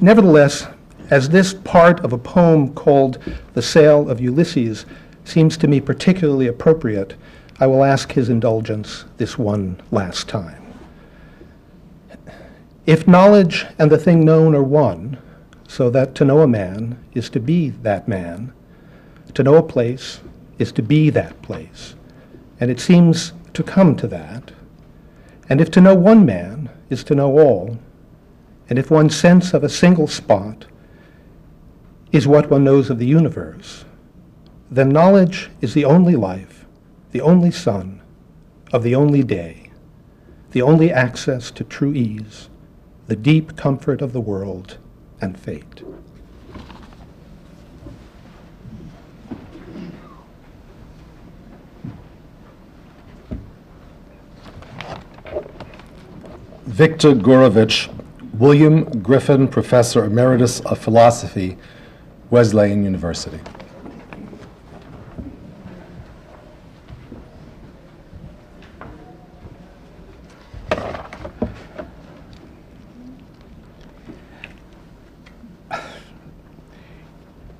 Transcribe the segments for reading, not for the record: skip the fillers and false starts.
Nevertheless, as this part of a poem called The Sale of Ulysses seems to me particularly appropriate, I will ask his indulgence this one last time. If knowledge and the thing known are one, so that to know a man is to be that man, to know a place is to be that place, and it seems to come to that, and if to know one man is to know all, and if one's sense of a single spot is what one knows of the universe, then knowledge is the only life, the only sun of the only day, the only access to true ease, the deep comfort of the world and fate. Victor Gourevitch, William Griffin Professor Emeritus of Philosophy, Wesleyan University.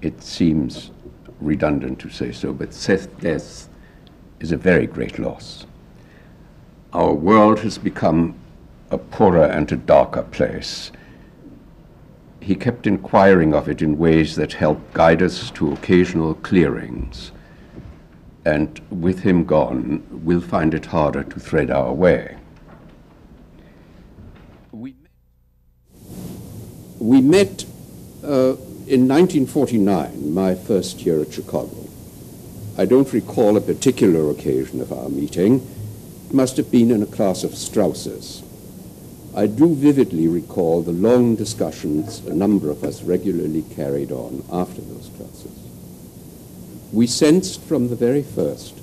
It seems redundant to say so, but Seth's death is a very great loss. Our world has become a poorer and a darker place. He kept inquiring of it in ways that helped guide us to occasional clearings. And with him gone, we'll find it harder to thread our way. We met in 1949, my first year at Chicago. I don't recall a particular occasion of our meeting. It must have been in a class of Strauss's. I do vividly recall the long discussions a number of us regularly carried on after those classes. We sensed from the very first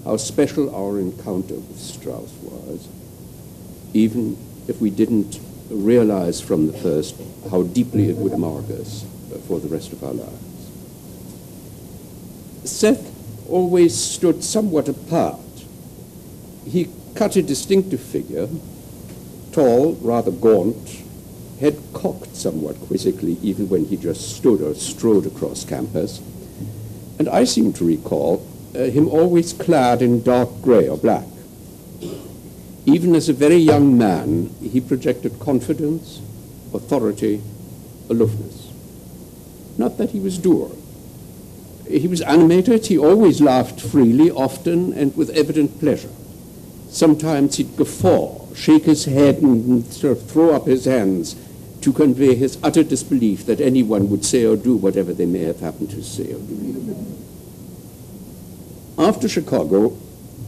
how special our encounter with Strauss was, even if we didn't realize from the first how deeply it would mark us for the rest of our lives. Seth always stood somewhat apart. He cut a distinctive figure, tall, rather gaunt, head cocked somewhat quizzically even when he just stood or strode across campus. And I seem to recall him always clad in dark gray or black. Even as a very young man, he projected confidence, authority, aloofness. Not that he was dour. He was animated, he always laughed freely, often, and with evident pleasure. Sometimes he'd guffaw, shake his head, and sort of throw up his hands to convey his utter disbelief that anyone would say or do whatever they may have happened to say or do. After Chicago,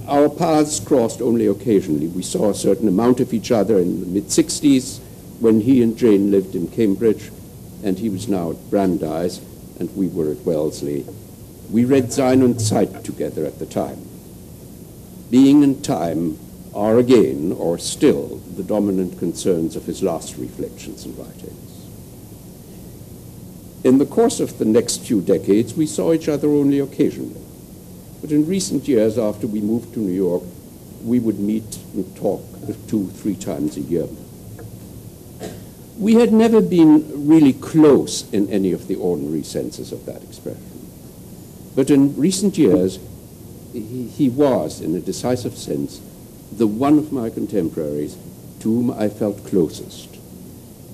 our paths crossed only occasionally. We saw a certain amount of each other in the mid-60s when he and Jane lived in Cambridge, and he was now at Brandeis, and we were at Wellesley. We read Sein und Zeit together at the time. Being and time are again, or still, the dominant concerns of his last reflections and writings. In the course of the next few decades, we saw each other only occasionally. But in recent years, after we moved to New York, we would meet and talk 2-3 times a year. We had never been really close in any of the ordinary senses of that expression. But in recent years, he was, in a decisive sense, the one of my contemporaries to whom I felt closest.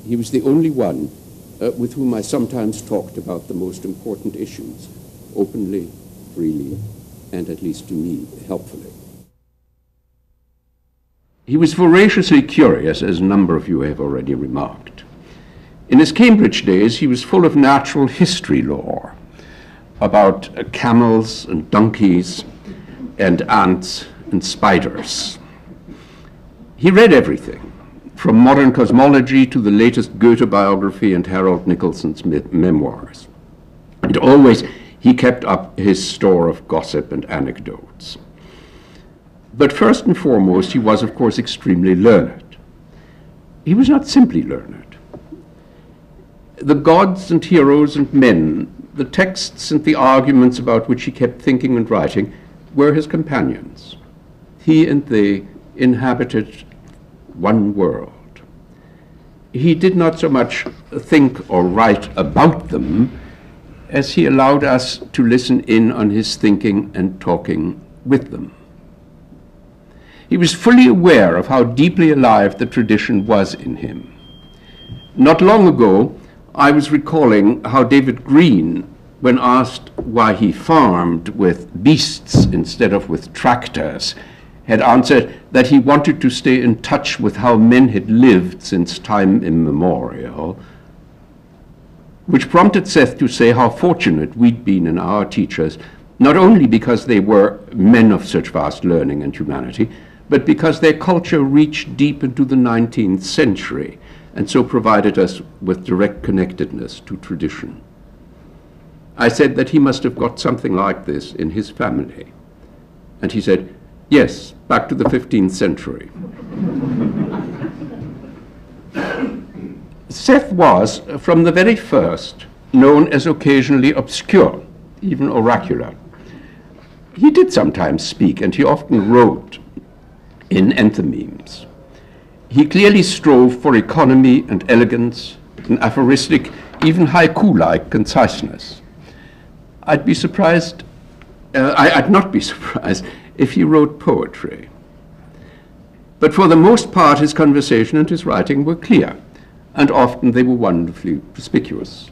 He was the only one with whom I sometimes talked about the most important issues, openly, freely, and at least to me, helpfully. He was voraciously curious, as a number of you have already remarked. In his Cambridge days, he was full of natural history lore about camels and donkeys and ants and spiders. He read everything, from modern cosmology to the latest Goethe biography and Harold Nicholson's memoirs. And always he kept up his store of gossip and anecdotes. But first and foremost, he was, of course, extremely learned. He was not simply learned. The gods and heroes and men, the texts and the arguments about which he kept thinking and writing, were his companions. He and they inhabited one world. he did not so much think or write about them as he allowed us to listen in on his thinking and talking with them. He was fully aware of how deeply alive the tradition was in him. Not long ago, I was recalling how David Green, when asked why he farmed with beasts instead of with tractors, had answered that he wanted to stay in touch with how men had lived since time immemorial, which prompted Seth to say how fortunate we'd been in our teachers, not only because they were men of such vast learning and humanity, but because their culture reached deep into the 19th century and so provided us with direct connectedness to tradition. I said that he must have got something like this in his family. And he said, yes, back to the 15th century. Seth was, from the very first, known as occasionally obscure, even oracular. He did sometimes speak, and he often wrote in enthymemes. He clearly strove for economy and elegance, an aphoristic, even haiku-like conciseness. I'd not be surprised if he wrote poetry. But for the most part, his conversation and his writing were clear, and often they were wonderfully perspicuous.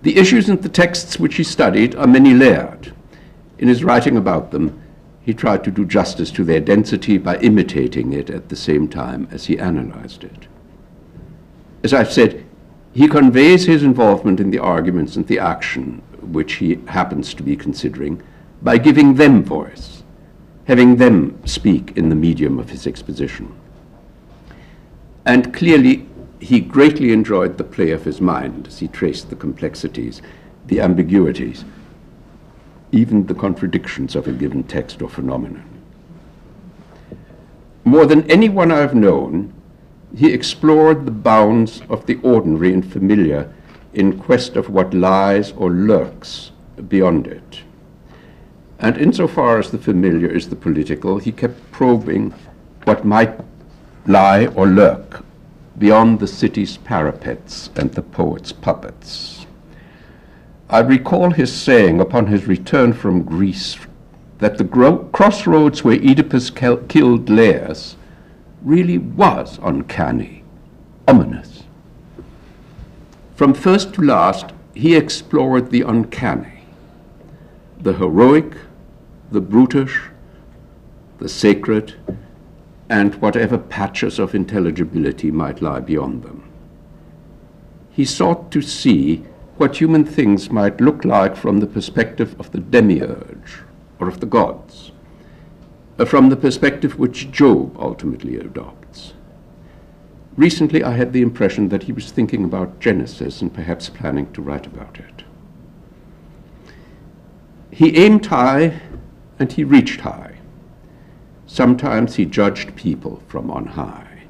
The issues and the texts which he studied are many-layered. In his writing about them, he tried to do justice to their density by imitating it at the same time as he analyzed it. As I've said, he conveys his involvement in the arguments and the action which he happens to be considering by giving them voice, having them speak in the medium of his exposition. And clearly, he greatly enjoyed the play of his mind as he traced the complexities, the ambiguities, even the contradictions of a given text or phenomenon. More than anyone I've known, he explored the bounds of the ordinary and familiar in quest of what lies or lurks beyond it. And insofar as the familiar is the political, he kept probing what might lie or lurk beyond the city's parapets and the poet's puppets. I recall his saying upon his return from Greece that the crossroads where Oedipus killed Laius really was uncanny, ominous. From first to last, he explored the uncanny, the heroic, the brutish, the sacred, and whatever patches of intelligibility might lie beyond them. He sought to see what human things might look like from the perspective of the demiurge or of the gods, from the perspective which Job ultimately adopts. Recently, I had the impression that he was thinking about Genesis and perhaps planning to write about it. He aimed high and he reached high. Sometimes he judged people from on high,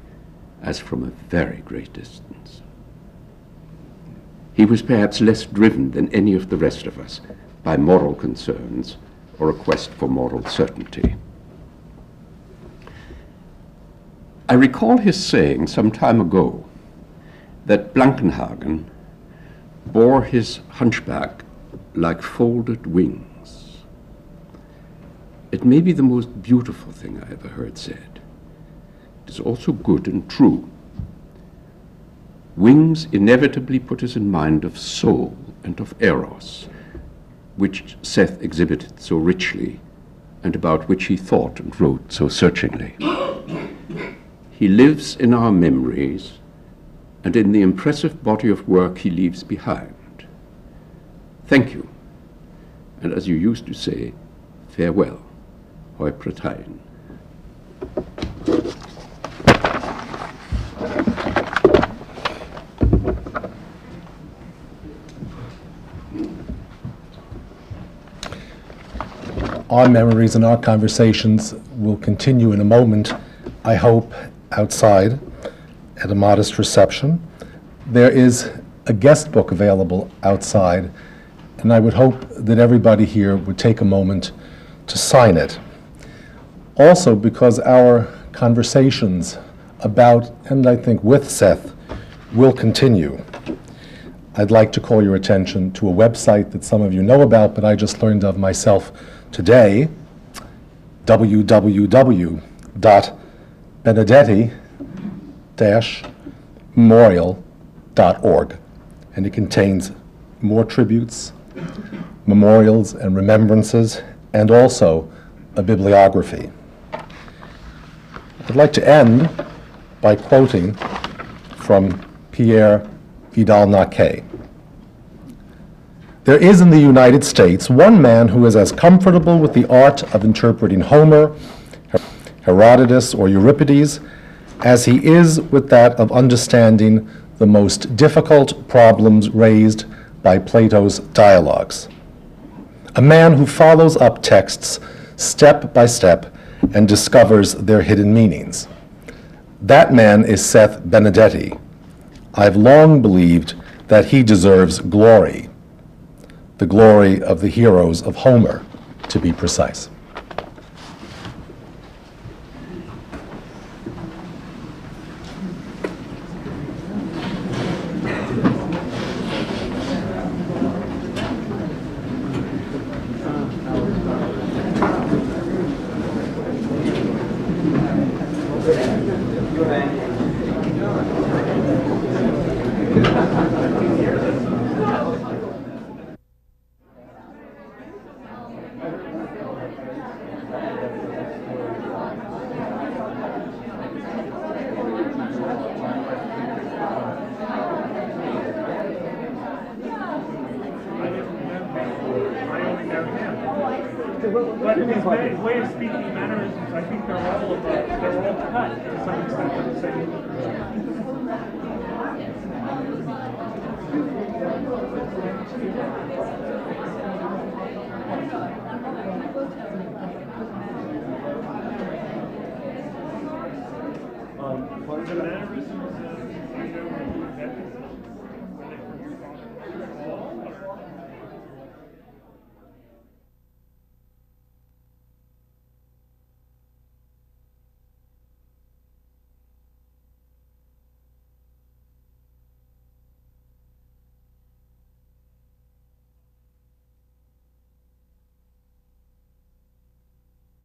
as from a very great distance. He was perhaps less driven than any of the rest of us by moral concerns or a quest for moral certainty. I recall his saying some time ago that Blankenhagen bore his hunchback like folded wings. It may be the most beautiful thing I ever heard said. It is also good and true. Wings inevitably put us in mind of soul and of eros, which Seth exhibited so richly and about which he thought and wrote so searchingly. He lives in our memories and in the impressive body of work he leaves behind. Thank you, and as you used to say, farewell, hoi pratein. Our memories and our conversations will continue in a moment, I hope, outside at a modest reception. There is a guest book available outside, and I would hope that everybody here would take a moment to sign it. Also, because our conversations about, and I think with Seth, will continue. I'd like to call your attention to a website that some of you know about, but I just learned of myself today, www.benedete-memorial.org. And it contains more tributes, memorials, and remembrances, and also a bibliography. I'd like to end by quoting from Pierre Vidal-Naquet. There is in the United States one man who is as comfortable with the art of interpreting Homer, Herodotus, or Euripides as he is with that of understanding the most difficult problems raised by Plato's dialogues. A man who follows up texts step by step and discovers their hidden meanings. That man is Seth Benardete. I've long believed that he deserves glory, the glory of the heroes of Homer, to be precise. But his way of speaking, mannerisms, I think they're all cut to some extent from the same.